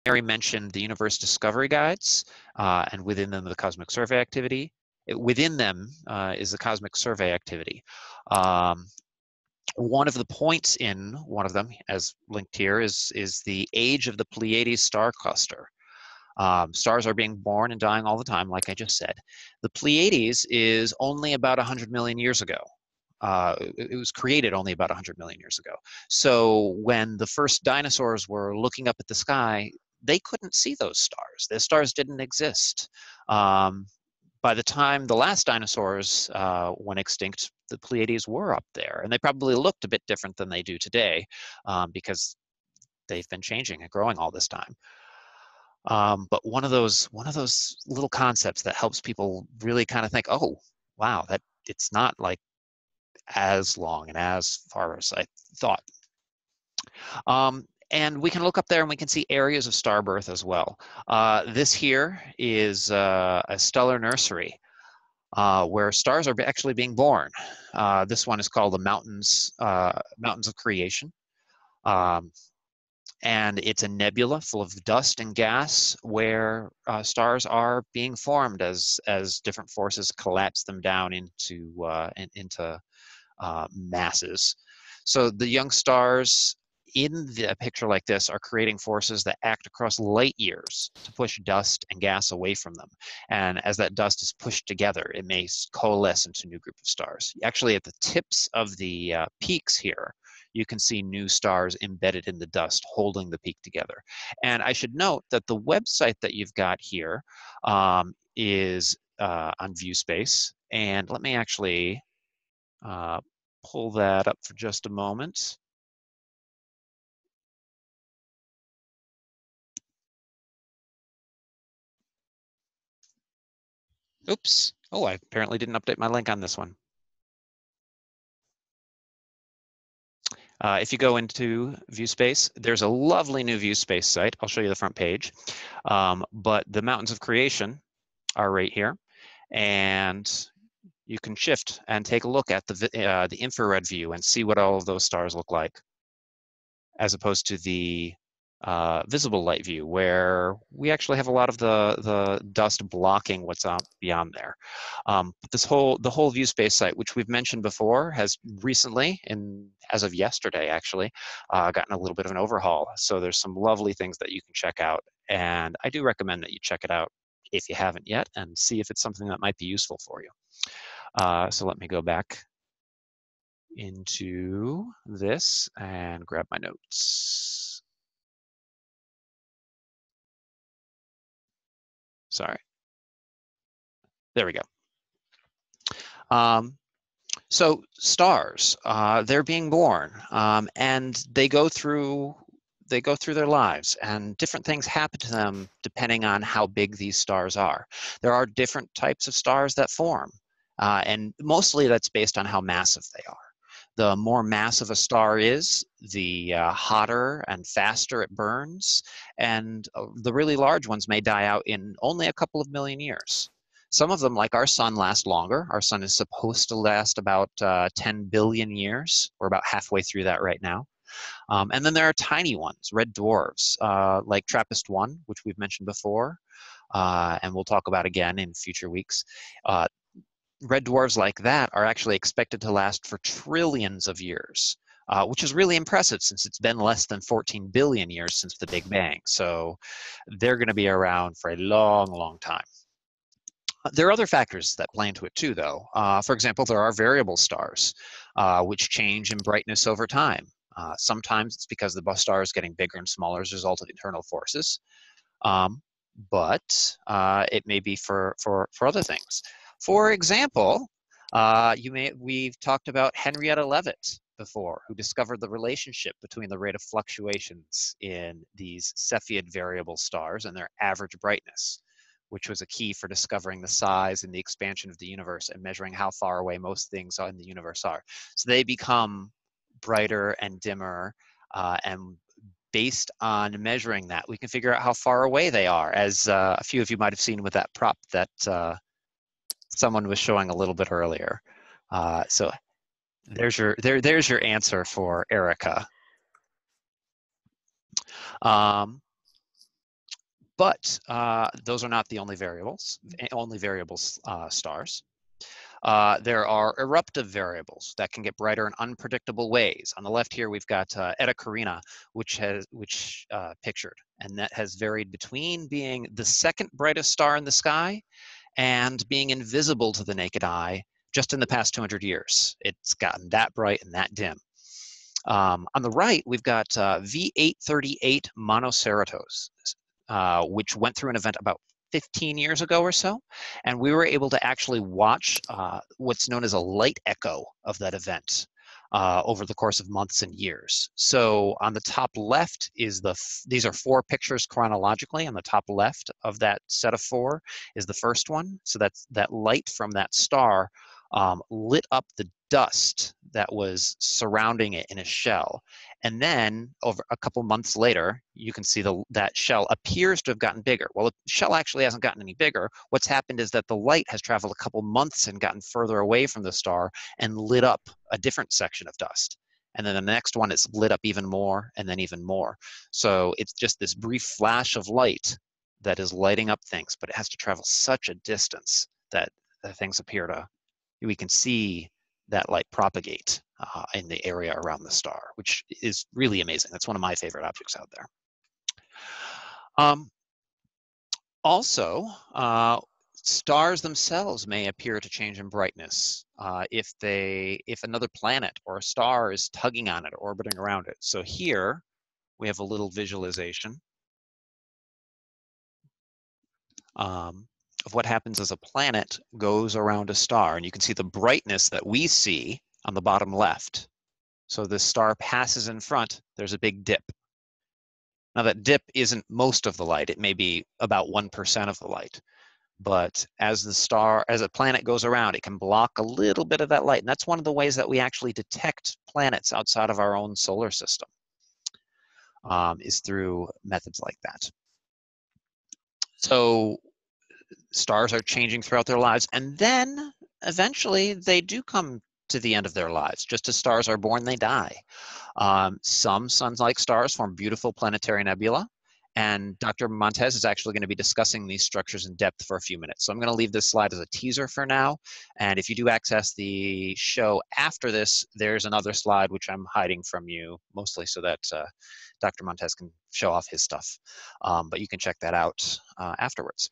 Mary mentioned the universe discovery guides, and within them the cosmic survey activity. Within them is the cosmic survey activity. One of the points in one of them, as linked here, is the age of the Pleiades star cluster. Stars are being born and dying all the time, like I just said. The Pleiades is only about 100 million years ago. It was created only about 100 million years ago. So when the first dinosaurs were looking up at the sky, they couldn't see those stars. The stars didn't exist. By the time the last dinosaurs went extinct, the Pleiades were up there, and they probably looked a bit different than they do today because they've been changing and growing all this time. But one of those little concepts that helps people really kind of think, oh, wow, that it's not like as long and as far as I thought. And we can look up there and we can see areas of star birth as well. This here is a stellar nursery where stars are actually being born. This one is called the Mountains of Creation. And it's a nebula full of dust and gas where stars are being formed as different forces collapse them down into masses. So the young stars in a picture like this are creating forces that act across light years to push dust and gas away from them. And as that dust is pushed together, it may coalesce into a new group of stars. Actually, at the tips of the peaks here, you can see new stars embedded in the dust holding the peak together. And I should note that the website that you've got here is on ViewSpace. And let me actually pull that up for just a moment. Oops. Oh, I apparently didn't update my link on this one. If you go into ViewSpace, there's a lovely new ViewSpace site. I'll show you the front page. But the Mountains of Creation are right here. And you can shift and take a look at the infrared view and see what all of those stars look like, as opposed to the visible light view, where we actually have a lot of the dust blocking what's out beyond there. But the whole ViewSpace site, which we've mentioned before, has recently, as of yesterday actually, gotten a little bit of an overhaul. So there's some lovely things that you can check out, and I do recommend that you check it out if you haven't yet and see if it's something that might be useful for you. So let me go back into this and grab my notes. Sorry. There we go. So stars, they're being born, and they go through their lives, and different things happen to them depending on how big these stars are. There are different types of stars that form, and mostly that's based on how massive they are. The more massive a star is, the hotter and faster it burns, and the really large ones may die out in only a couple of million years. Some of them, like our sun, last longer. Our sun is supposed to last about 10 billion years. We're about halfway through that right now. And then there are tiny ones, red dwarfs, like TRAPPIST-1, which we've mentioned before, and we'll talk about again in future weeks. Red dwarfs like that are actually expected to last for trillions of years, which is really impressive since it's been less than 14 billion years since the Big Bang. So they're going to be around for a long, long time. There are other factors that play into it too, though. For example, there are variable stars, which change in brightness over time. Sometimes it's because the star is getting bigger and smaller as a result of internal forces, but it may be for other things. For example, we've talked about Henrietta Leavitt before, who discovered the relationship between the rate of fluctuations in these Cepheid variable stars and their average brightness, which was a key for discovering the size and the expansion of the universe and measuring how far away most things in the universe are. So they become brighter and dimmer, and based on measuring that, we can figure out how far away they are, as a few of you might have seen with that prop that someone was showing a little bit earlier. So there's your answer for Erica. But those are not the only variables, stars. There are eruptive variables that can get brighter in unpredictable ways. On the left here, we've got Eta Carina, which pictured, and that has varied between being the second brightest star in the sky and being invisible to the naked eye just in the past 200 years. It's gotten that bright and that dim. On the right, we've got V838 Monoceratos, which went through an event about 15 years ago or so, and we were able to actually watch what's known as a light echo of that event over the course of months and years. So on the top left is these are 4 pictures chronologically. On the top left of that set of 4 is the first one. So that's that light from that star lit up the dust that was surrounding it in a shell. And then over a couple months later, you can see that shell appears to have gotten bigger. Well, the shell actually hasn't gotten any bigger. What's happened is that the light has traveled a couple months and gotten further away from the star and lit up a different section of dust. And then the next one is lit up even more and then even more. So it's just this brief flash of light that is lighting up things, but it has to travel such a distance that things appear to, we can see that light propagate in the area around the star, which is really amazing. That's one of my favorite objects out there. Also, stars themselves may appear to change in brightness if another planet or a star is tugging on it or orbiting around it. So here we have a little visualization of what happens as a planet goes around a star. And you can see the brightness that we see on the bottom left. So this star passes in front, there's a big dip. Now that dip isn't most of the light, it may be about 1% of the light. But as a planet goes around, it can block a little bit of that light. And that's one of the ways that we actually detect planets outside of our own solar system, is through methods like that. So stars are changing throughout their lives, and then eventually they do come to the end of their lives. Just as stars are born, they die. Some sun-like stars form beautiful planetary nebula, and Dr. Montez is actually going to be discussing these structures in depth for a few minutes. So I'm going to leave this slide as a teaser for now, and if you do access the show after this, there's another slide which I'm hiding from you, mostly so that Dr. Montez can show off his stuff, but you can check that out afterwards.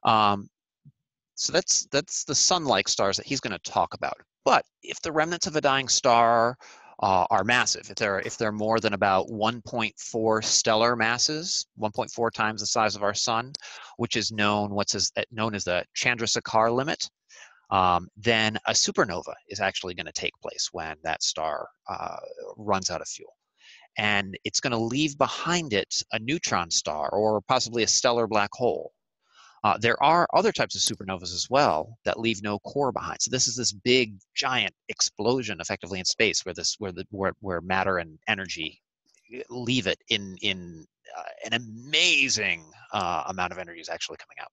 So that's the sun-like stars that he's going to talk about. But if the remnants of a dying star are massive, if they're more than about 1.4 stellar masses, 1.4 times the size of our sun, which is known as the Chandrasekhar limit, then a supernova is actually going to take place when that star runs out of fuel. And it's going to leave behind it a neutron star or possibly a stellar black hole. There are other types of supernovas as well that leave no core behind. So this is this big, giant explosion, effectively in space, where matter and energy leave it in an amazing amount of energy is actually coming out.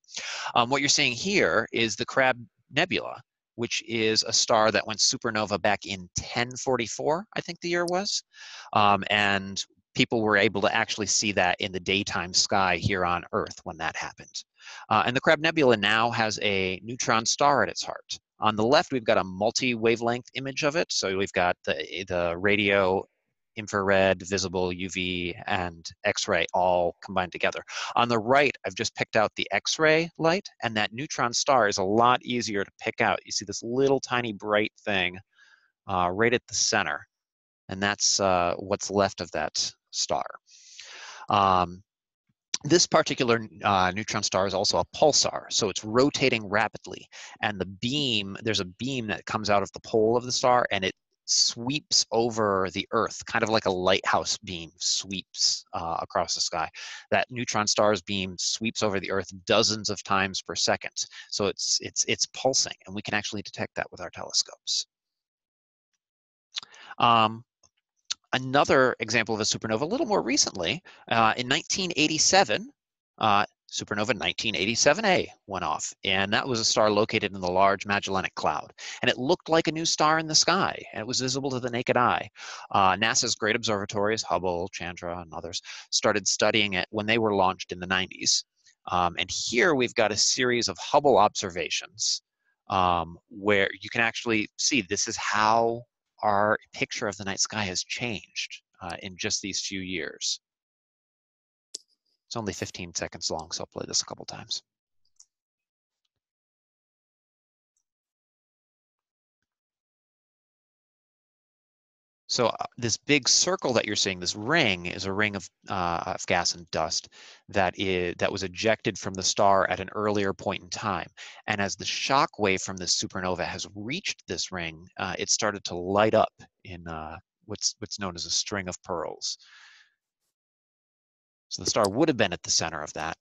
What you're seeing here is the Crab Nebula, which is a star that went supernova back in 1044, I think the year was, and people were able to actually see that in the daytime sky here on Earth when that happened. And the Crab Nebula now has a neutron star at its heart. On the left, we've got a multi-wavelength image of it. So we've got the radio, infrared, visible, UV, and X-ray all combined together. On the right, I've just picked out the X-ray light, and that neutron star is a lot easier to pick out. You see this little tiny bright thing right at the center, and that's what's left of that star. This particular neutron star is also a pulsar, so it's rotating rapidly, and there's a beam that comes out of the pole of the star, and it sweeps over the Earth, kind of like a lighthouse beam sweeps across the sky. That neutron star's beam sweeps over the Earth dozens of times per second, so it's pulsing, and we can actually detect that with our telescopes. Another example of a supernova, a little more recently, in 1987, Supernova 1987A went off, and that was a star located in the Large Magellanic Cloud. And it looked like a new star in the sky, and it was visible to the naked eye. NASA's great observatories, Hubble, Chandra, and others, started studying it when they were launched in the 90s. And here we've got a series of Hubble observations where you can actually see this is how our picture of the night sky has changed in just these few years. It's only 15 seconds long, so I'll play this a couple times. So this big circle that you're seeing, this ring, is a ring of gas and dust that was ejected from the star at an earlier point in time. And as the shock wave from this supernova has reached this ring, it started to light up in what's known as a string of pearls. So the star would have been at the center of that,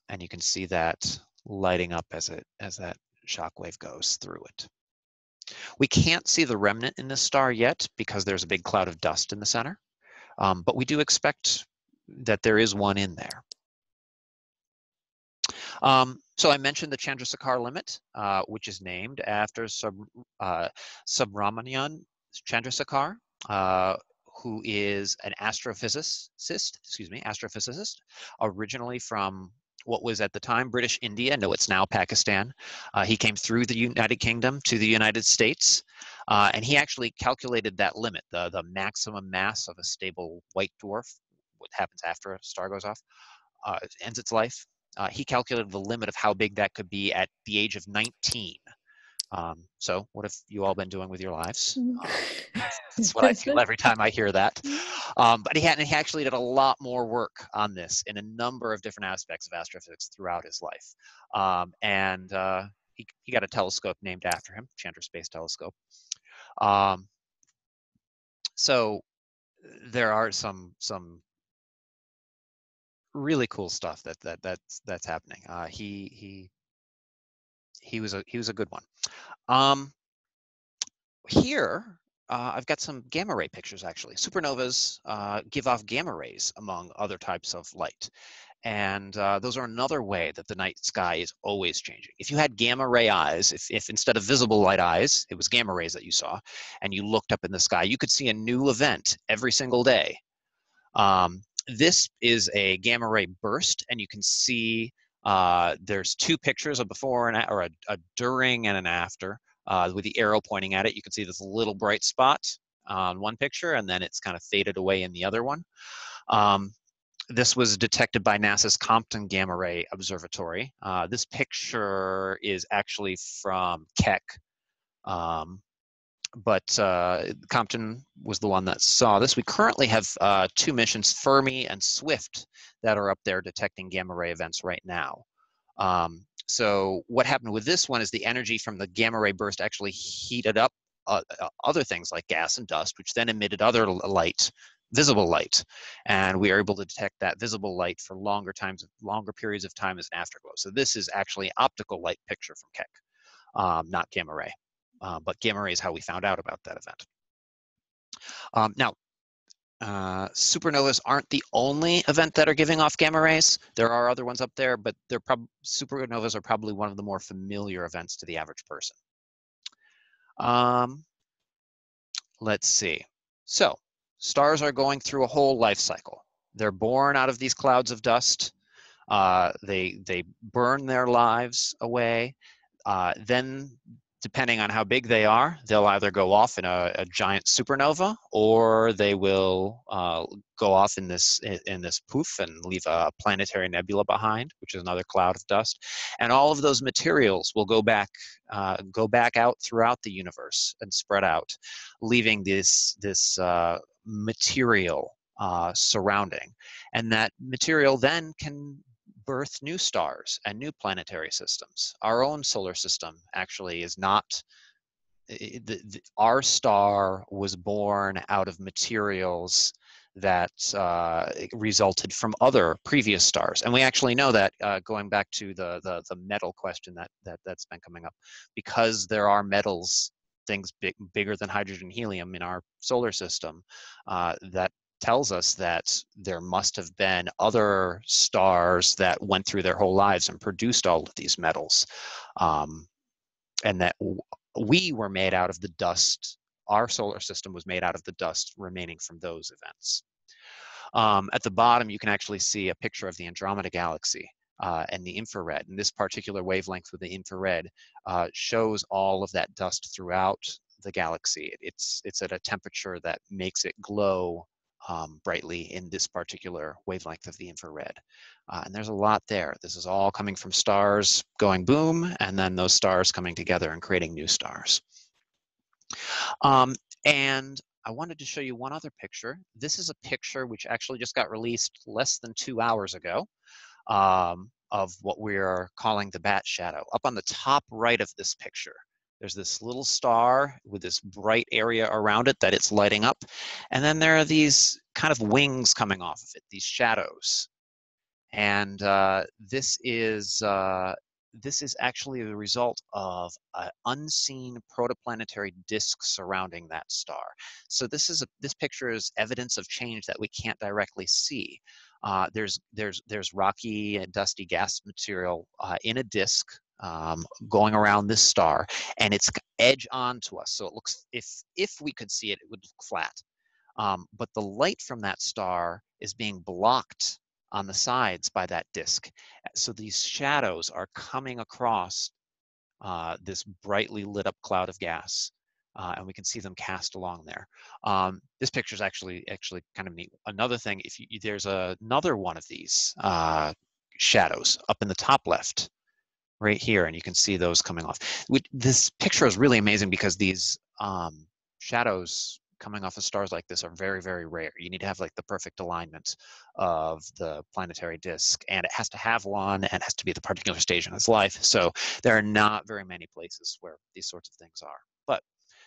and you can see that lighting up as that shock wave goes through it. We can't see the remnant in this star yet because there's a big cloud of dust in the center, but we do expect that there is one in there. So I mentioned the Chandrasekhar limit, which is named after Subrahmanyan Chandrasekhar, who is an astrophysicist, originally from what was at the time British India, no, it's now Pakistan. He came through the United Kingdom to the United States, and he actually calculated that limit, the maximum mass of a stable white dwarf, what happens after a star goes off, ends its life. He calculated the limit of how big that could be at the age of 19. So what have you all been doing with your lives? That's what I feel every time I hear that. But he actually did a lot more work on this in a number of different aspects of astrophysics throughout his life. And he got a telescope named after him, Chandra Space Telescope. So there are some really cool stuff that's happening. He was a good one. Here, I've got some gamma ray pictures, actually. Supernovas give off gamma rays, among other types of light. And those are another way that the night sky is always changing. If you had gamma ray eyes, if instead of visible light eyes, it was gamma rays that you saw, and you looked up in the sky, you could see a new event every single day. This is a gamma ray burst, and you can see there's two pictures, a before and or a during and an after. With the arrow pointing at it, you can see this little bright spot on one picture, and then it's kind of faded away in the other one. This was detected by NASA's Compton Gamma Ray Observatory. This picture is actually from Keck, but Compton was the one that saw this. We currently have two missions, Fermi and Swift, that are up there detecting gamma ray events right now. So what happened with this one is the energy from the gamma ray burst actually heated up other things like gas and dust, which then emitted other light, visible light, and we are able to detect that visible light for longer periods of time as an afterglow. So this is actually an optical light picture from Keck, not gamma ray, but gamma ray is how we found out about that event. Now, supernovas aren't the only event that are giving off gamma rays. There are other ones up there, but supernovas are probably one of the more familiar events to the average person. Let's see. So stars are going through a whole life cycle. They're born out of these clouds of dust. They burn their lives away. Then, depending on how big they are, they'll either go off in a giant supernova, or they will go off in this poof and leave a planetary nebula behind, which is another cloud of dust. And all of those materials will go back out throughout the universe and spread out, leaving this material surrounding. And that material then can birth new stars and new planetary systems. Our own solar system actually is not, our star was born out of materials that resulted from other previous stars. And we actually know that, going back to the metal question that's been coming up, because there are metals, things bigger than hydrogen and helium in our solar system, that tells us that there must have been other stars that went through their whole lives and produced all of these metals, and that we were made out of the dust. Our solar system was made out of the dust remaining from those events. At the bottom, you can actually see a picture of the Andromeda Galaxy and the infrared. And this particular wavelength with the infrared shows all of that dust throughout the galaxy. It's at a temperature that makes it glow brightly in this particular wavelength of the infrared. And there's a lot there. This is all coming from stars going boom, and then those stars coming together and creating new stars. And I wanted to show you one other picture. This is a picture which actually just got released less than 2 hours ago of what we're calling the bat shadow. Up on the top right of this picture, there's this little star with this bright area around it that it's lighting up. And then there are these kind of wings coming off of it, these shadows. And this is actually the result of an unseen protoplanetary disk surrounding that star. So this picture is evidence of change that we can't directly see. There's rocky and dusty gas material in a disk going around this star, and it's edge on to us. So it looks, if we could see it, it would look flat. But the light from that star is being blocked on the sides by that disk. So these shadows are coming across this brightly lit up cloud of gas, and we can see them cast along there. This picture is actually kind of neat. Another thing, there's another one of these shadows up in the top left, right here, and you can see those coming off. This picture is really amazing because these shadows coming off of stars like this are very, very rare. You need to have like the perfect alignment of the planetary disk, and it has to have one, and it has to be the particular stage in its life. So there are not very many places where these sorts of things are. But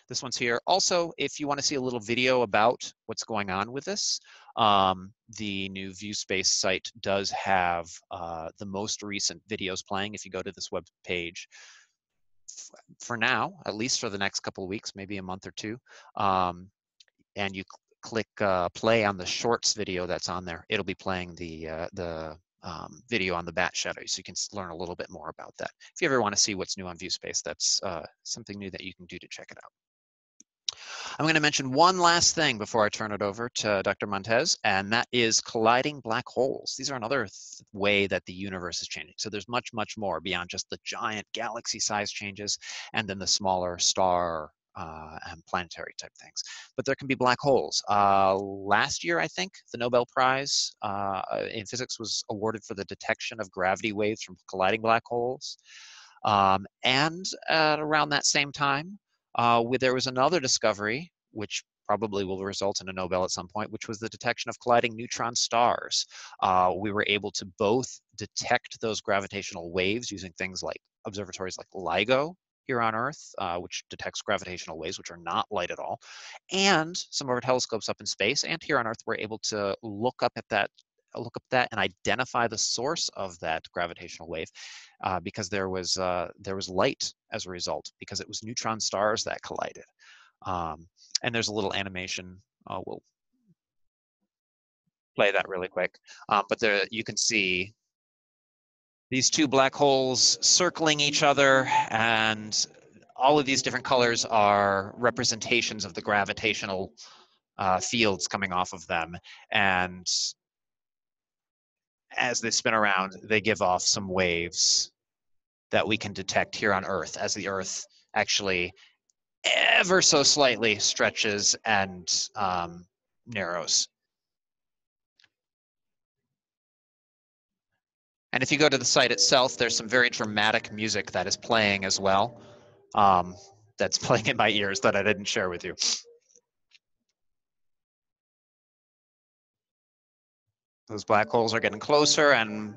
this one's here. Also, if you want to see a little video about what's going on with this, the new ViewSpace site does have the most recent videos playing. If you go to this web page, for now, at least for the next couple of weeks, maybe a month or two, and you click play on the shorts video that's on there, it'll be playing the video on the bat shadow, so you can learn a little bit more about that. If you ever want to see what's new on ViewSpace, that's something new that you can do to check it out. I'm going to mention one last thing before I turn it over to Dr. Montez, and that is colliding black holes. These are another way that the universe is changing. So there's much, much more beyond just the giant galaxy size changes and then the smaller star and planetary type things. But there can be black holes. Last year, I think, the Nobel Prize in physics was awarded for the detection of gravity waves from colliding black holes. And at around that same time, there was another discovery, which probably will result in a Nobel at some point, which was the detection of colliding neutron stars. We were able to both detect those gravitational waves using things like observatories like LIGO here on Earth, which detects gravitational waves, which are not light at all. And some of our telescopes up in space and here on Earth were able to look up at that and identify the source of that gravitational wave, because there was light as a result, because it was neutron stars that collided. And there's a little animation. We'll play that really quick. But there you can see these two black holes circling each other, and all of these different colors are representations of the gravitational fields coming off of them. And as they spin around, they give off some waves that we can detect here on Earth, as the Earth actually ever so slightly stretches and narrows. And if you go to the site itself, there's some very dramatic music that is playing as well. That's playing in my ears that I didn't share with you. Those black holes are getting closer, and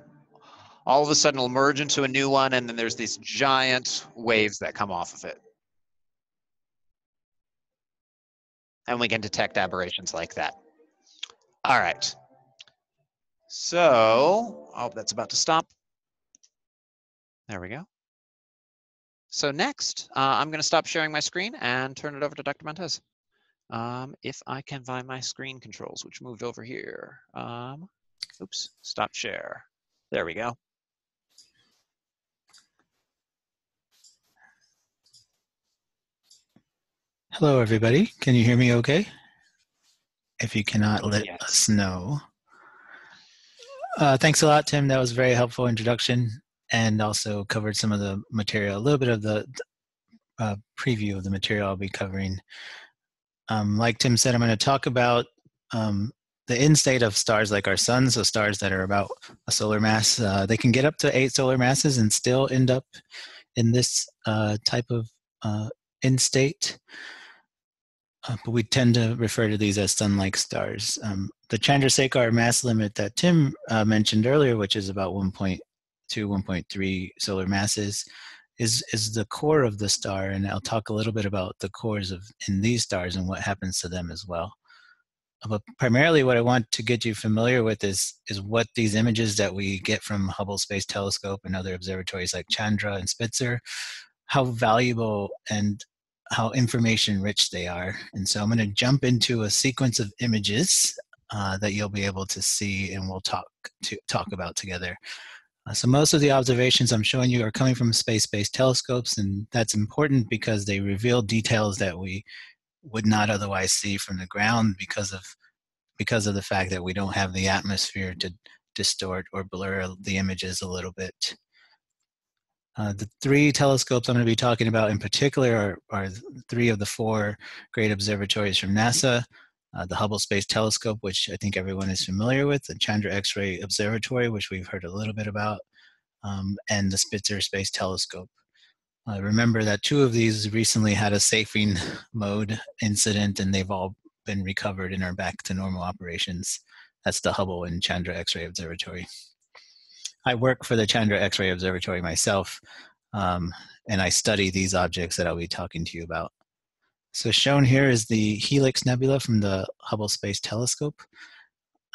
all of a sudden it'll merge into a new one, and then there's these giant waves that come off of it. And we can detect aberrations like that. All right. So, oh, that's about to stop. There we go. So next, I'm going to stop sharing my screen and turn it over to Dr. Montez. if I can find my screen controls, which moved over here. Oops, stop share. There we go. Hello, everybody. Can you hear me okay? If you cannot, let Yes. us know. Thanks a lot, Tim. That was a very helpful introduction and also covered some of the material, a little bit of the preview of the material I'll be covering. Like Tim said, I'm going to talk about the end state of stars like our sun, so stars that are about a solar mass. They can get up to 8 solar masses and still end up in this type of end state. But we tend to refer to these as sun-like stars. The Chandrasekhar mass limit that Tim mentioned earlier, which is about 1.2, 1.3 solar masses, is the core of the star, and I'll talk a little bit about the cores in these stars and what happens to them as well. But primarily what I want to get you familiar with is what these images that we get from Hubble Space Telescope and other observatories like Chandra and Spitzer, how valuable and how information rich they are. And so I'm going to jump into a sequence of images that you'll be able to see and we'll talk about together. So most of the observations I'm showing you are coming from space-based telescopes, and that's important because they reveal details that we would not otherwise see from the ground because of the fact that we don't have the atmosphere to distort or blur the images a little bit. The 3 telescopes I'm going to be talking about in particular are 3 of the 4 great observatories from NASA, the Hubble Space Telescope, which I think everyone is familiar with, the Chandra X-ray Observatory, which we've heard a little bit about, and the Spitzer Space Telescope. Remember that 2 of these recently had a safing mode incident, and they've all been recovered and are back to normal operations. That's the Hubble and Chandra X-ray Observatory. I work for the Chandra X-ray Observatory myself, and I study these objects that I'll be talking to you about. So shown here is the Helix Nebula from the Hubble Space Telescope.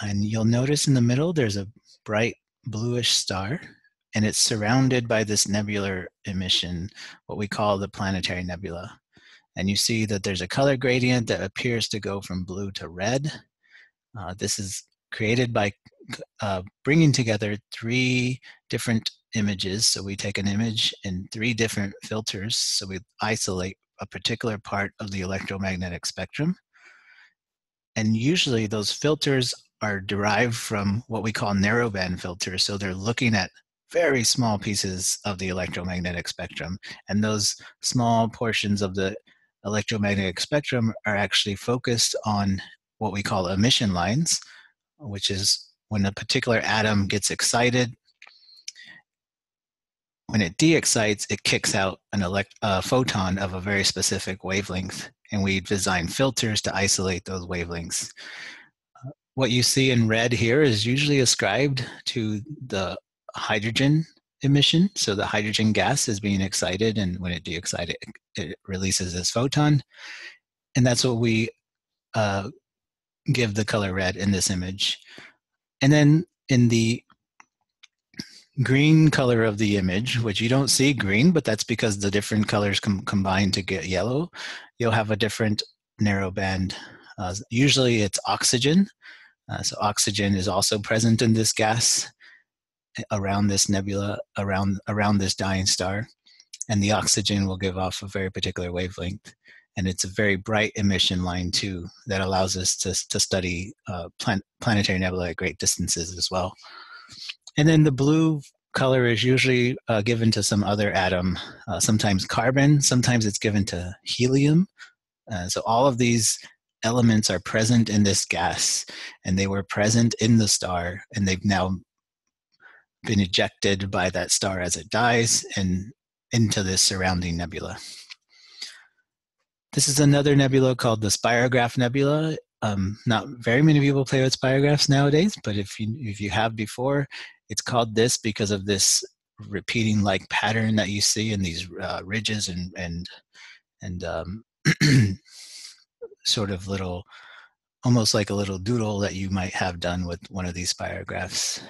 And you'll notice in the middle there's a bright bluish star, and it's surrounded by this nebular emission, what we call the planetary nebula. And you see that there's a color gradient that appears to go from blue to red. This is created by bringing together 3 different images. So we take an image in 3 different filters. So we isolate a particular part of the electromagnetic spectrum. And usually those filters are derived from what we call narrowband filters. So they're looking at very small pieces of the electromagnetic spectrum. And those small portions of the electromagnetic spectrum are actually focused on what we call emission lines, which is when a particular atom gets excited. When it de-excites, it kicks out a photon of a very specific wavelength, and we design filters to isolate those wavelengths. What you see in red here is usually ascribed to the hydrogen emission. So the hydrogen gas is being excited, and when it de-excites, it releases this photon. And that's what we give the color red in this image. And then in the green color of the image, which you don't see green, but that's because the different colors combine to get yellow, you'll have a different narrowband. Usually it's oxygen. So oxygen is also present in this gas around this nebula, around this dying star. And the oxygen will give off a very particular wavelength. And it's a very bright emission line too that allows us to study planetary nebulae at great distances as well. And then the blue color is usually given to some other atom, sometimes carbon, sometimes it's given to helium. So all of these elements are present in this gas, and they were present in the star, and they've now been ejected by that star as it dies and into this surrounding nebula. This is another nebula called the Spirograph Nebula. Not very many people play with spirographs nowadays, but if you have before, it's called this because of this repeating like pattern that you see in these ridges and sort of little, almost like a little doodle that you might have done with one of these spirographs.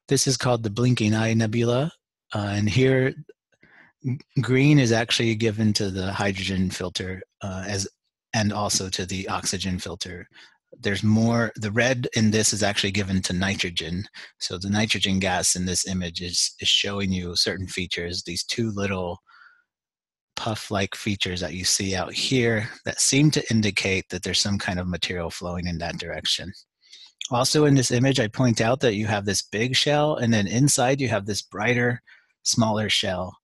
This is called the Blinking Eye Nebula, and here green is actually given to the hydrogen filter and also to the oxygen filter. There's more, the red in this is actually given to nitrogen. So the nitrogen gas in this image is showing you certain features, these two little puff-like features that you see out here that seem to indicate that there's some kind of material flowing in that direction. Also in this image, I point out that you have this big shell, and then inside you have this brighter, smaller shell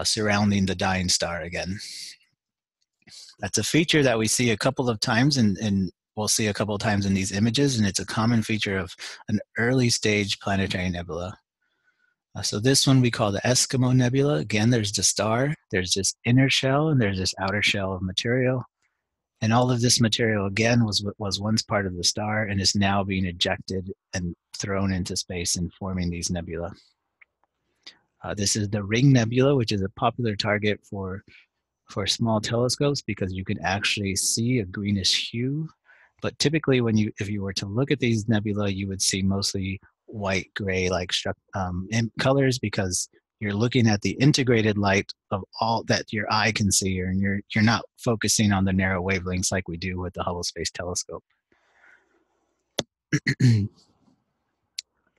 surrounding the dying star again. That's a feature that we see a couple of times, and we'll see a couple of times in these images, and it's a common feature of an early stage planetary nebula. So this one we call the Eskimo Nebula. Again, there's the star, there's this inner shell, and there's this outer shell of material. And all of this material, again, was once part of the star and is now being ejected and thrown into space and forming these nebula. This is the Ring Nebula, which is a popular target for small telescopes because you can actually see a greenish hue. But typically, if you were to look at these nebula, you would see mostly white, gray, like colors, because you're looking at the integrated light of all that your eye can see, and you're not focusing on the narrow wavelengths like we do with the Hubble Space Telescope.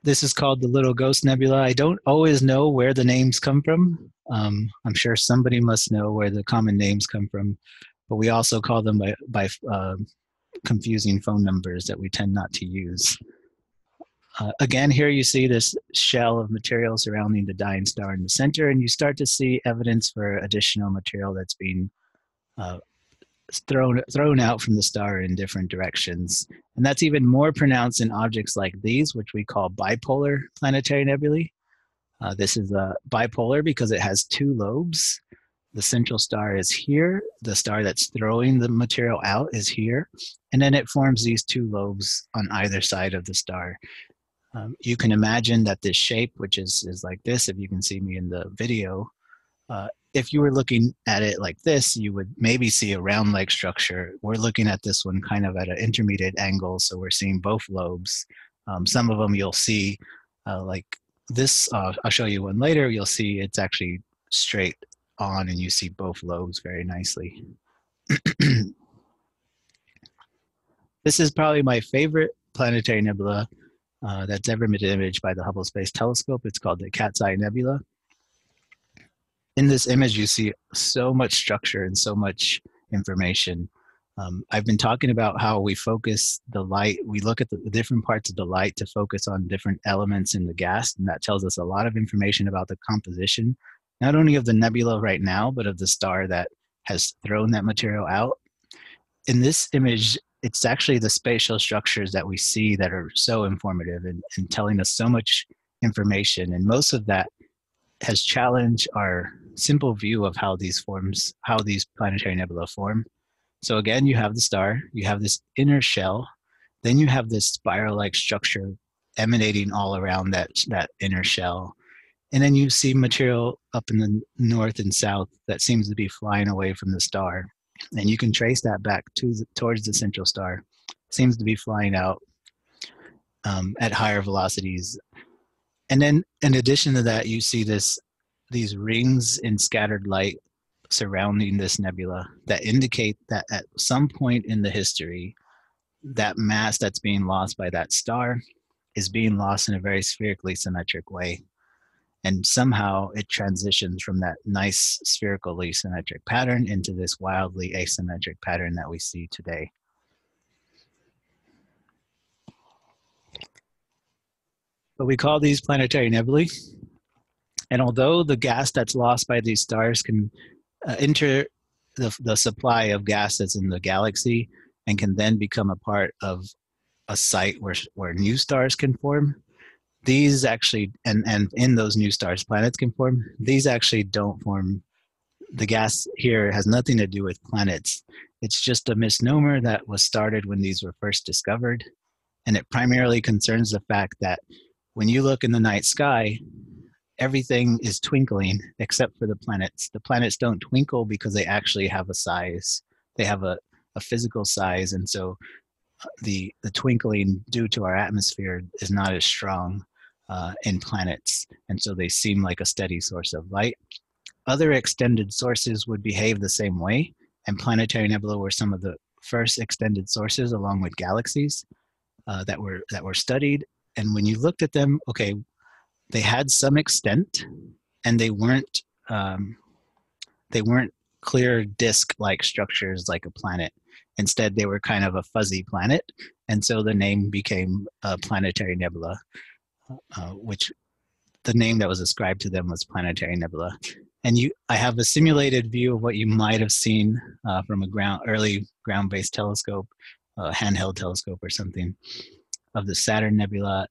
This is called the Little Ghost Nebula. I don't always know where the names come from. I'm sure somebody must know where the common names come from, but we also call them by confusing phone numbers that we tend not to use. Again, here you see this shell of material surrounding the dying star in the center, and you start to see evidence for additional material that's being thrown out from the star in different directions. And that's even more pronounced in objects like these, which we call bipolar planetary nebulae. This is bipolar because it has two lobes. The central star is here. The star that's throwing the material out is here. And then it forms these two lobes on either side of the star. You can imagine that this shape, which is like this, if you can see me in the video, if you were looking at it like this, you would maybe see a round-like structure. We're looking at this one kind of at an intermediate angle, so we're seeing both lobes. Some of them you'll see like this. I'll show you one later. You'll see it's actually straight on, and you see both lobes very nicely. This is probably my favorite planetary nebula that's ever been imaged by the Hubble Space Telescope. It's called the Cat's Eye Nebula. In this image, you see so much structure and so much information. I've been talking about how we focus the light. We look at the different parts of the light to focus on different elements in the gas, and that tells us a lot of information about the composition, not only of the nebula right now, but of the star that has thrown that material out. In this image, it's actually the spatial structures that we see that are so informative and telling us so much information, and most of that has challenged our simple view of how these planetary nebula form. So again, you have the star, you have this inner shell, then you have this spiral-like structure emanating all around that inner shell. And then you see material up in the north and south that seems to be flying away from the star. And you can trace that back towards the central star. It seems to be flying out at higher velocities. And then in addition to that, you see these rings in scattered light surrounding this nebula that indicate that at some point in the history, that mass that's being lost by that star is being lost in a very spherically symmetric way. And somehow it transitions from that nice spherically symmetric pattern into this wildly asymmetric pattern that we see today. But we call these planetary nebulae. And although the gas that's lost by these stars can enter the supply of gas that's in the galaxy and can then become a part of a site where new stars can form, these actually, and in those new stars, planets can form, these actually don't form. The gas here has nothing to do with planets. It's just a misnomer that was started when these were first discovered. And it primarily concerns the fact that when you look in the night sky, everything is twinkling except for the planets. The planets don't twinkle because they actually have a size. They have a physical size, and so the twinkling due to our atmosphere is not as strong in planets, and so they seem like a steady source of light. Other extended sources would behave the same way. and planetary nebula were some of the first extended sources, along with galaxies, that were studied. And when you looked at them, okay, they had some extent, and um, they weren't clear disk-like structures like a planet. Instead, they were kind of a fuzzy planet, and so the name became planetary nebula, which the name that was ascribed to them was planetary nebula. And I have a simulated view of what you might have seen from a early ground-based telescope, handheld telescope or something, of the Saturn Nebula.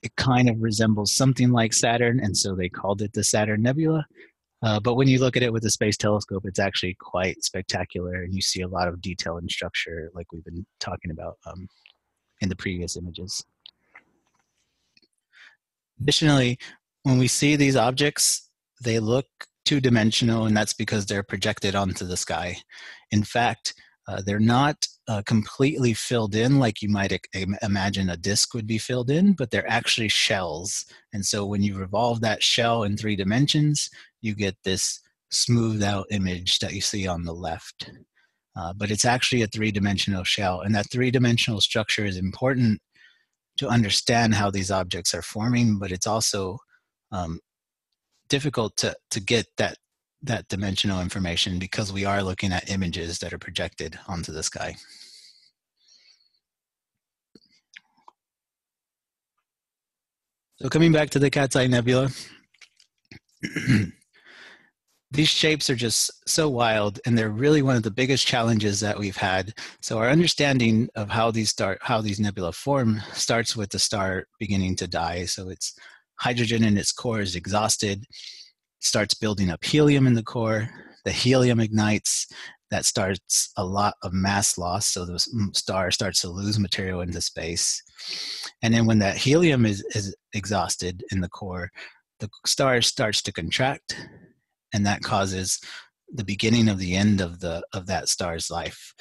It kind of resembles something like Saturn, and so they called it the Saturn Nebula. But when you look at it with a space telescope, it's actually quite spectacular, and you see a lot of detail and structure like we've been talking about in the previous images. Additionally, when we see these objects, they look two-dimensional, and that's because they're projected onto the sky. In fact, they're not completely filled in like you might imagine a disk would be filled in, but they're actually shells. And so when you revolve that shell in 3 dimensions, you get this smoothed out image that you see on the left. But it's actually a 3-dimensional shell, and that 3-dimensional structure is important to understand how these objects are forming, but it's also difficult to get that dimensional information because we are looking at images that are projected onto the sky. So coming back to the Cat's Eye Nebula, these shapes are just so wild, and they're really one of the biggest challenges that we've had. So our understanding of how these nebula form starts with the star beginning to die. So it's hydrogen in its core is exhausted, starts building up helium in the core. The helium ignites. That starts a lot of mass loss, so the star starts to lose material into space. And then when that helium is exhausted in the core, the star starts to contract, and that causes the beginning of the end of that star's life.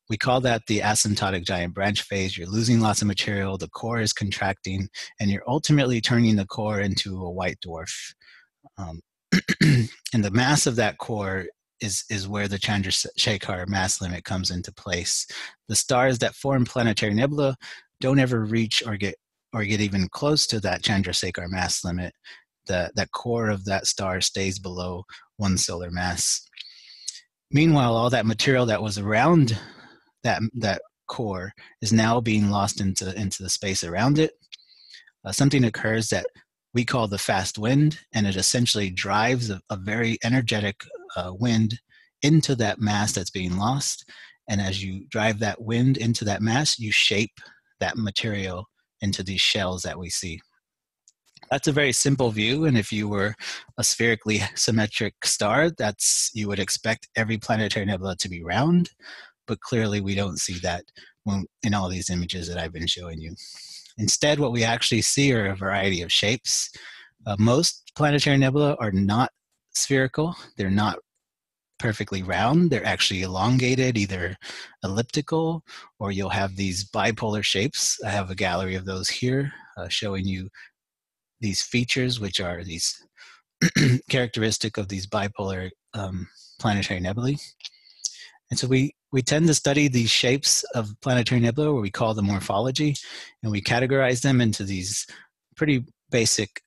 We call that the asymptotic giant branch phase. You're losing lots of material, the core is contracting, and you're ultimately turning the core into a white dwarf. And the mass of that core is where the Chandrasekhar mass limit comes into place. The stars that form planetary nebula don't ever reach or get even close to that Chandrasekhar mass limit. That core of that star stays below 1 solar mass. Meanwhile, all that material that was around that core is now being lost into the space around it. Something occurs that we call the fast wind, and it essentially drives a very energetic wind into that mass that's being lost. And as you drive that wind into that mass, you shape that material into these shells that we see. That's a very simple view, and if you were a spherically symmetric star, you would expect every planetary nebula to be round, but clearly we don't see that in all these images that I've been showing you. Instead, what we actually see are a variety of shapes. Most planetary nebula are not spherical. They're not perfectly round. They're actually elongated, either elliptical, or you'll have these bipolar shapes. I have a gallery of those here showing you these features, which are these characteristic of these bipolar planetary nebulae. And so we tend to study these shapes of planetary nebula, where we call them morphology, and we categorize them into these pretty basic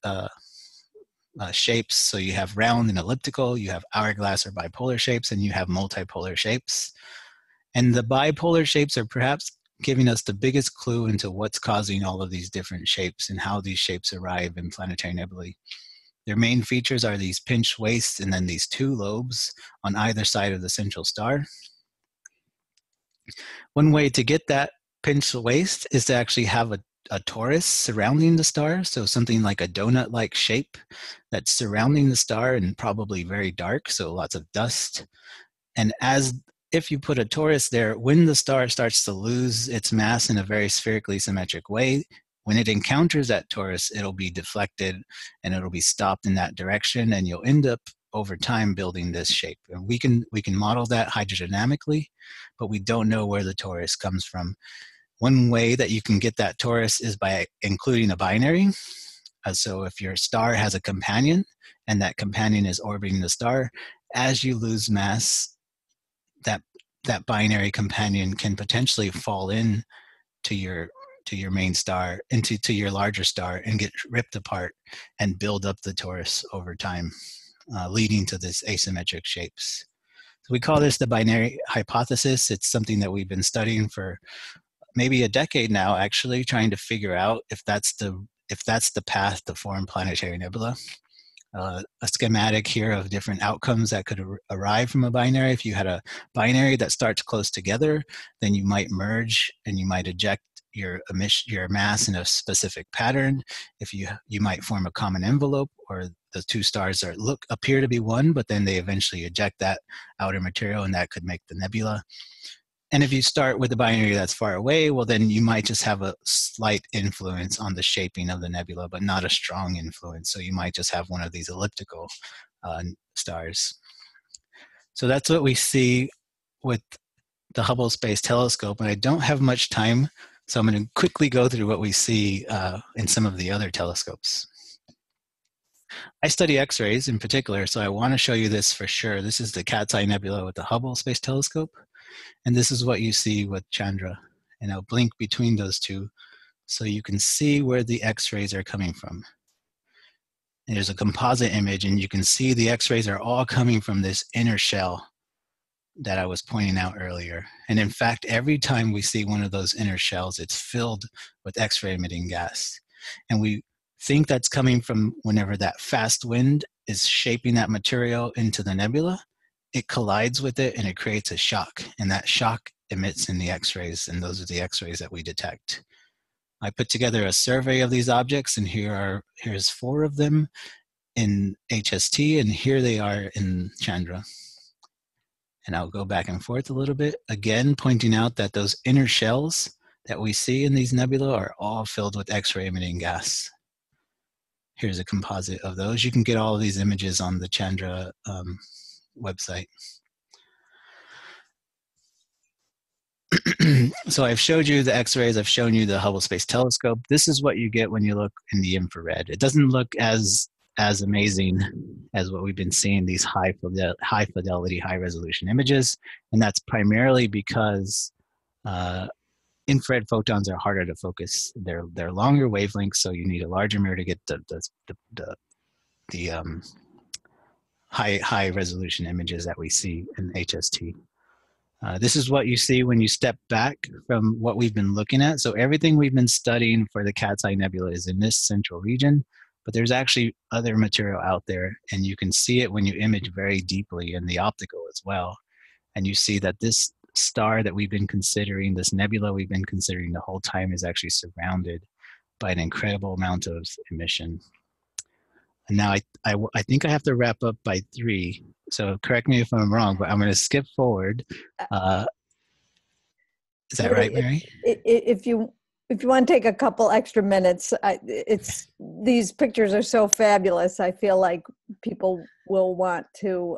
shapes. So you have round and elliptical, you have hourglass or bipolar shapes, and you have multipolar shapes. And the bipolar shapes are perhaps giving us the biggest clue into what's causing all of these different shapes and how these shapes arrive in planetary nebulae. Their main features are these pinched wastes and then these 2 lobes on either side of the central star. One way to get that pinched waste is to actually have a torus surrounding the star, so something like a donut-like shape that's surrounding the star and probably very dark, so lots of dust. And if you put a torus there, when the star starts to lose its mass in a very spherically symmetric way, when it encounters that torus, it'll be deflected and it'll be stopped in that direction, and you'll end up over time building this shape. And we can model that hydrodynamically, but we don't know where the torus comes from. One way that you can get that torus is by including a binary. So if your star has a companion and that companion is orbiting the star, as you lose mass, that binary companion can potentially fall in to your main star, to your larger star, and get ripped apart and build up the torus over time, leading to this asymmetric shapes. So we call this the binary hypothesis. It's something that we've been studying for maybe a decade now, actually, trying to figure out if that's the path to form planetary nebula. A schematic here of different outcomes that could arrive from a binary. If you had a binary that starts close together, then you might merge and you might eject your mass in a specific pattern. If you might form a common envelope, or the two stars appear to be one, but then they eventually eject that outer material, and that could make the nebula. And if you start with a binary that's far away, well, then you might just have a slight influence on the shaping of the nebula, but not a strong influence. So you might just have one of these elliptical stars. So that's what we see with the Hubble Space Telescope. And I don't have much time, so I'm going to quickly go through what we see in some of the other telescopes. I study X-rays in particular, so I want to show you this for sure. This is the Cat's Eye Nebula with the Hubble Space Telescope. And this is what you see with Chandra. And I'll blink between those two so you can see where the X-rays are coming from. And there's a composite image, and you can see the X-rays are all coming from this inner shell that I was pointing out earlier. And in fact, every time we see one of those inner shells, it's filled with X-ray emitting gas. And we think that's coming from whenever that fast wind is shaping that material into the nebula, it collides with it and it creates a shock, and that shock emits in the X-rays, and those are the X-rays that we detect. I put together a survey of these objects, and here's 4 of them in HST, and here they are in Chandra. And I'll go back and forth a little bit, again pointing out that those inner shells that we see in these nebula are all filled with X-ray emitting gas. Here's a composite of those. You can get all of these images on the Chandra website. So I've showed you the X-rays, I've shown you the Hubble Space Telescope. This is what you get when you look in the infrared. It doesn't look as amazing as what we've been seeing, these high fidelity, high resolution images. And that's primarily because infrared photons are harder to focus. They're longer wavelengths, so you need a larger mirror to get the high resolution images that we see in HST. This is what you see when you step back from what we've been looking at. So everything we've been studying for the Cat's Eye Nebula is in this central region, but there's actually other material out there, and you can see it when you image very deeply in the optical as well. And you see that this star that we've been considering, this nebula we've been considering the whole time, is actually surrounded by an incredible amount of emission. And now I think I have to wrap up by 3. So correct me if I'm wrong, but I'm going to skip forward. Is that right, Mary? If you want to take a couple extra minutes, these pictures are so fabulous. I feel like people will want to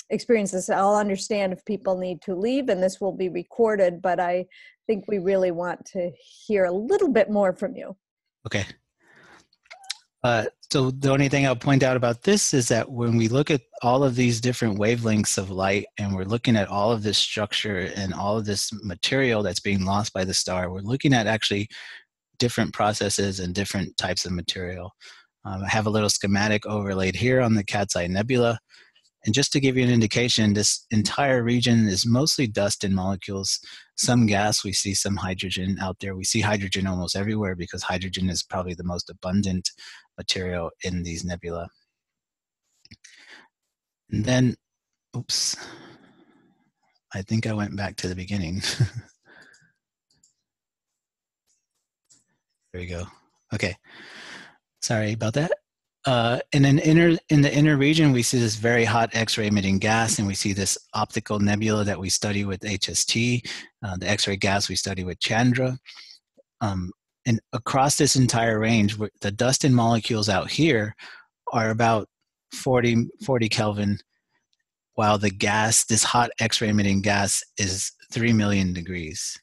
experience this. I'll understand if people need to leave, and this will be recorded, but I think we really want to hear a little bit more from you. Okay. So the only thing I'll point out about this is that when we look at all of these different wavelengths of light, and we're looking at all of this structure and all of this material that's being lost by the star, we're looking at actually different processes and different types of material. I have a little schematic overlaid here on the Cat's Eye Nebula. And just to give you an indication, this entire region is mostly dust and molecules. Some gas, we see some hydrogen out there. We see hydrogen almost everywhere because hydrogen is probably the most abundant material in these nebula. And then, oops, I think I went back to the beginning. There we go. Okay, sorry about that. And then in the inner region, we see this very hot X-ray emitting gas, and we see this optical nebula that we study with HST, the X-ray gas we study with Chandra. And across this entire range, the dust and molecules out here are about 40 Kelvin, while the gas, this hot X-ray emitting gas, is 3 million degrees.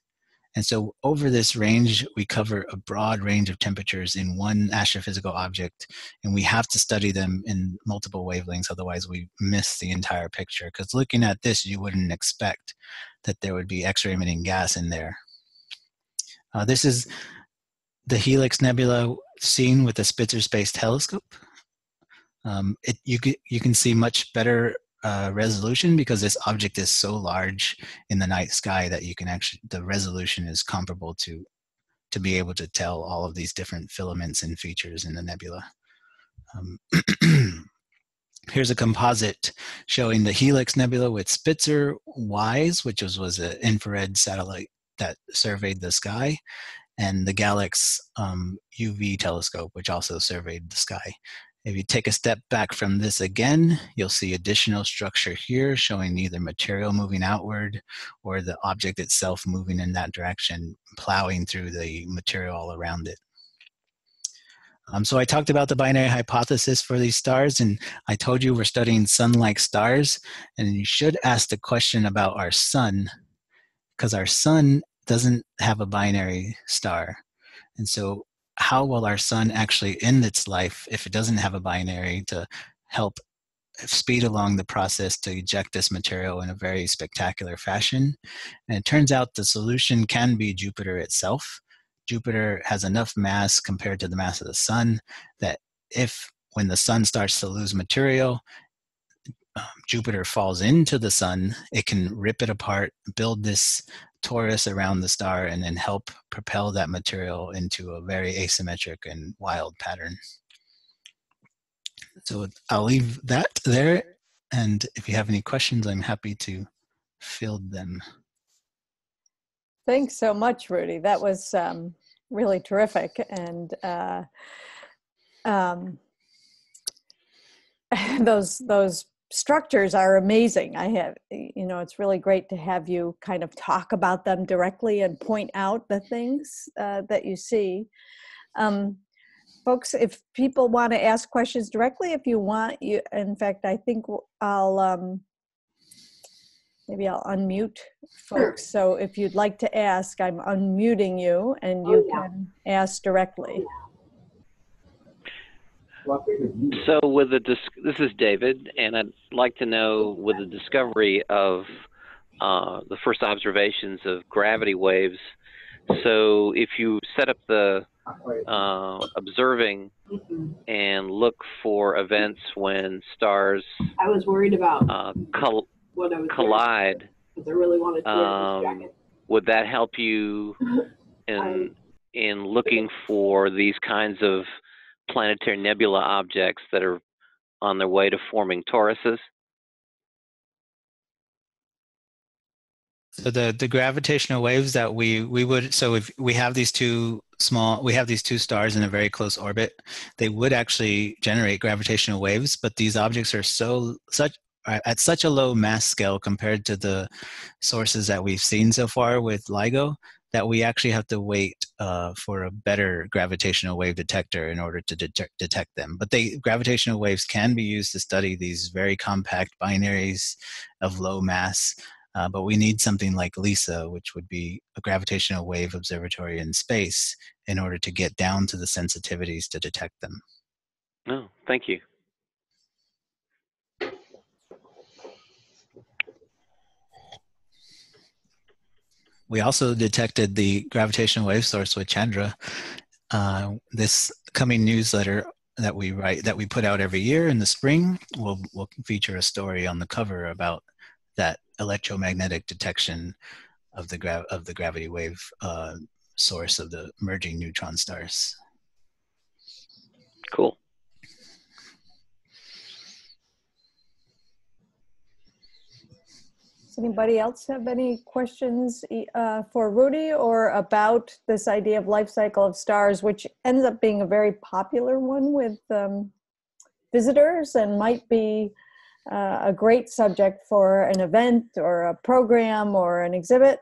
And so over this range, we cover a broad range of temperatures in one astrophysical object, and we have to study them in multiple wavelengths, otherwise we miss the entire picture. Because looking at this, you wouldn't expect that there would be X-ray emitting gas in there. This is the Helix Nebula seen with the Spitzer Space Telescope. You can see much better resolution because this object is so large in the night sky that you can actually, the resolution is comparable to be able to tell all of these different filaments and features in the nebula. Here's a composite showing the Helix Nebula with Spitzer WISE, which was an infrared satellite that surveyed the sky, and the Galax UV telescope, which also surveyed the sky. If you take a step back from this again, you'll see additional structure here showing either material moving outward or the object itself moving in that direction, plowing through the material all around it. So I talked about the binary hypothesis for these stars, and I told you we're studying sun-like stars, and you should ask the question about our sun, because our sun doesn't have a binary star. And so how will our sun actually end its life if it doesn't have a binary to help speed along the process to eject this material in a very spectacular fashion? And it turns out the solution can be Jupiter itself. Jupiter has enough mass compared to the mass of the sun that when the sun starts to lose material, Jupiter falls into the sun, it can rip it apart, build this torus around the star, and then help propel that material into a very asymmetric and wild pattern. So I'll leave that there, and if you have any questions, I'm happy to field them. Thanks so much, Rudy. That was really terrific. And those structures are amazing. It's really great to have you kind of talk about them directly and point out the things that you see. Folks, if people want to ask questions directly, if you want, in fact, I think maybe I'll unmute folks. So if you'd like to ask, I'm unmuting you and you can ask directly. So this is David, and I'd like to know, with the discovery of the first observations of gravity waves, so if you set up the observing and look for events when stars I was worried about collide, because I really wanted to wear this jacket. Would that help you in looking for these kinds of planetary nebula objects that are on their way to forming toruses? So the gravitational waves that we would, so if we have these two stars in a very close orbit, they would actually generate gravitational waves, but these objects are at such a low mass scale compared to the sources that we've seen so far with LIGO that we actually have to wait for a better gravitational wave detector in order to detect them. But gravitational waves can be used to study these very compact binaries of low mass, but we need something like LISA, which would be a gravitational wave observatory in space, in order to get down to the sensitivities to detect them. Oh, thank you. We also detected the gravitational wave source with Chandra. This coming newsletter that we put out every year in the spring will feature a story on the cover about that electromagnetic detection of the gravity wave source of the merging neutron stars. Cool. Does anybody else have any questions for Rudy or about this idea of life cycle of stars, which ends up being a very popular one with visitors and might be a great subject for an event or a program or an exhibit?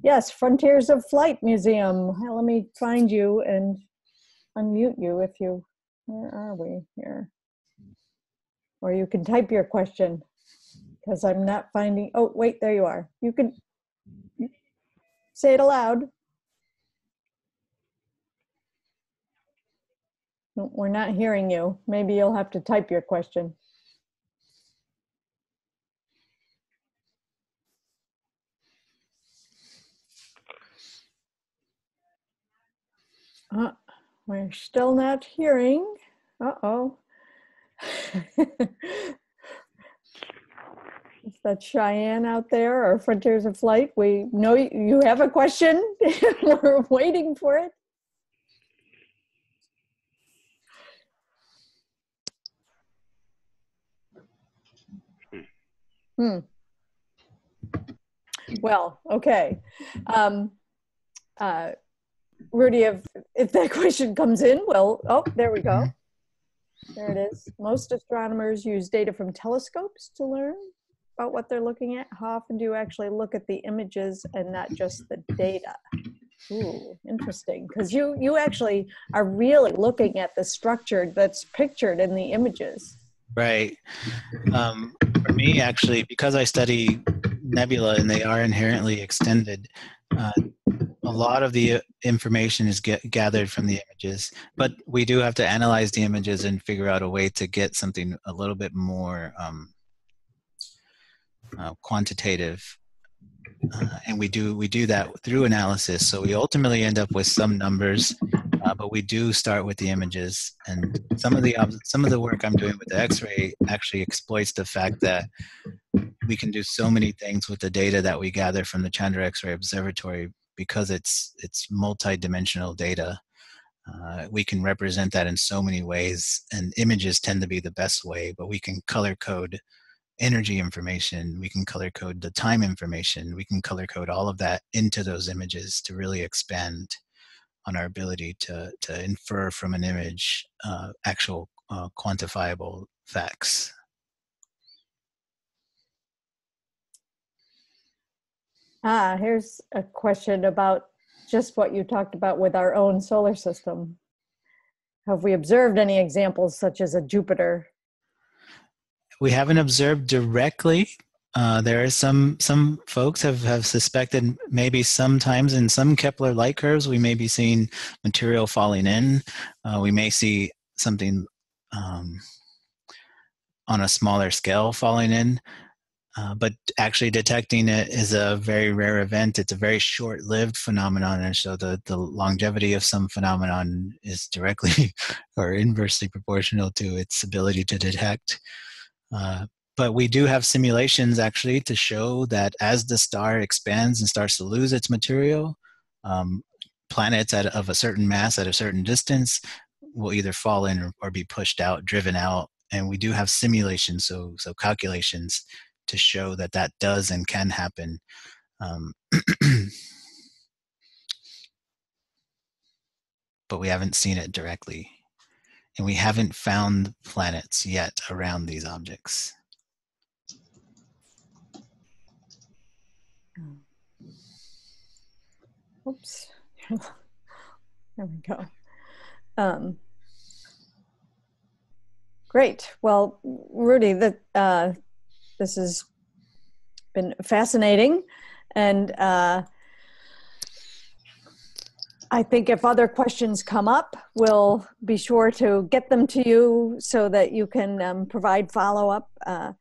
Yes, Frontiers of Flight Museum. Let me find you and unmute you if you, where are we here? Or you can type your question, because I'm not finding, oh, wait, there you are. You can, Say it aloud. No, we're not hearing you. Maybe you'll have to type your question. We're still not hearing. Uh-oh. Is that Cheyenne out there or Frontiers of Flight? We know you have a question. We're waiting for it. Well, okay. Rudy, if that question comes in, well, oh, there we go. There it is. Most astronomers use data from telescopes to learn about what they're looking at. How often do you actually look at the images and not just the data? Ooh, interesting. Because you actually are really looking at the structure that's pictured in the images. Right. For me, actually, because I study nebula and they are inherently extended, a lot of the information is gathered from the images, but we do have to analyze the images and figure out a way to get something a little bit more quantitative. And we do that through analysis. So we ultimately end up with some numbers, but we do start with the images. And some of the work I'm doing with the X-ray actually exploits the fact that we can do so many things with the data that we gather from the Chandra X-ray Observatory because it's multi-dimensional data. We can represent that in so many ways, and images tend to be the best way, but we can color code energy information, we can color code the time information, we can color code all of that into those images to really expand on our ability to infer from an image actual quantifiable facts. Here's a question about just what you talked about with our own solar system. Have we observed any examples such as a Jupiter? We haven't observed directly. There are some folks have suspected maybe sometimes in some Kepler light curves we may be seeing material falling in. We may see something on a smaller scale falling in. But actually detecting it is a very rare event. It's a very short-lived phenomenon, and so the longevity of some phenomenon is directly or inversely proportional to its ability to detect. But we do have simulations actually to show that as the star expands and starts to lose its material, planets of a certain mass at a certain distance will either fall in or be pushed out, driven out. And we do have simulations, so calculations to show that that does and can happen. But we haven't seen it directly. And we haven't found planets yet around these objects. Oops. There we go. Great. Well, Rudy, this has been fascinating. And I think if other questions come up, we'll be sure to get them to you so that you can provide follow-up. And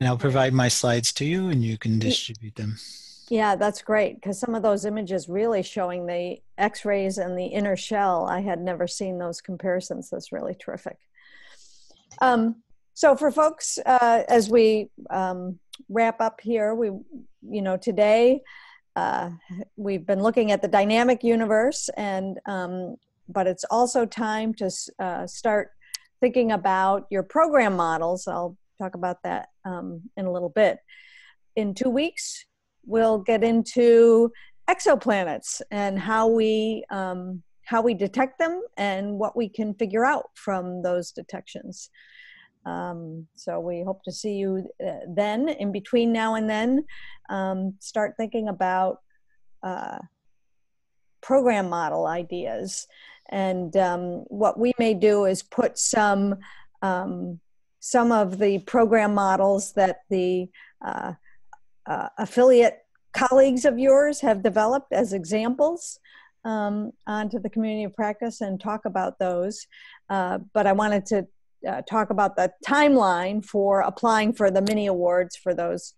I'll provide my slides to you and you can distribute them. Yeah, that's great, because some of those images really showing the X-rays and the inner shell, I had never seen those comparisons. That's really terrific. So for folks, as we wrap up here, today we've been looking at the dynamic universe, and but it's also time to start thinking about your program models. I'll talk about that in a little bit. In 2 weeks, we'll get into exoplanets and how we detect them and what we can figure out from those detections. So we hope to see you then. In between now and then, start thinking about program model ideas. And what we may do is put some of the program models that the affiliate colleagues of yours have developed as examples onto the community of practice and talk about those. But I wanted to talk about the timeline for applying for the mini awards for those,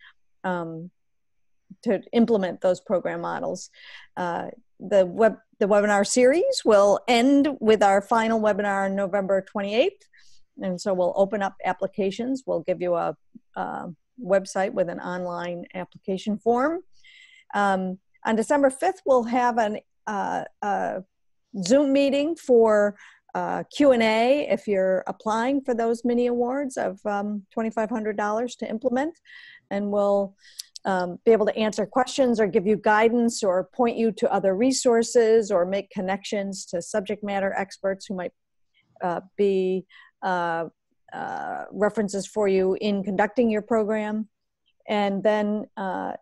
to implement those program models. The webinar series will end with our final webinar on November 28th. And so we'll open up applications. We'll give you a website with an online application form. On December 5th, we'll have a Zoom meeting for Q&A if you're applying for those mini awards of $2,500 to implement. And we'll be able to answer questions or give you guidance or point you to other resources or make connections to subject matter experts who might be references for you in conducting your program. And then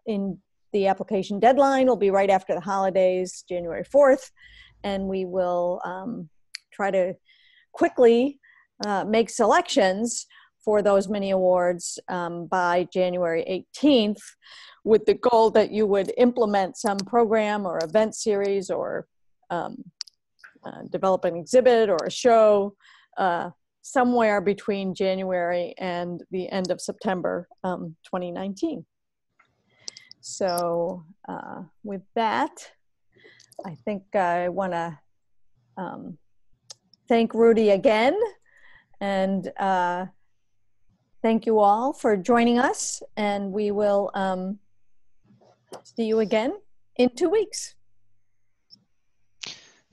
in the application deadline will be right after the holidays, January 4th, and we will try to quickly make selections for those mini awards by January 18th, with the goal that you would implement some program or event series or develop an exhibit or a show somewhere between January and the end of September 2019. So with that, I think I want to thank Rudy again, and thank you all for joining us, and we will see you again in 2 weeks.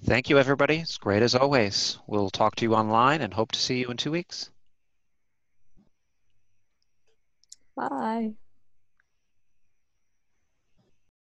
Thank you, everybody. It's great as always. We'll talk to you online and hope to see you in 2 weeks. Bye.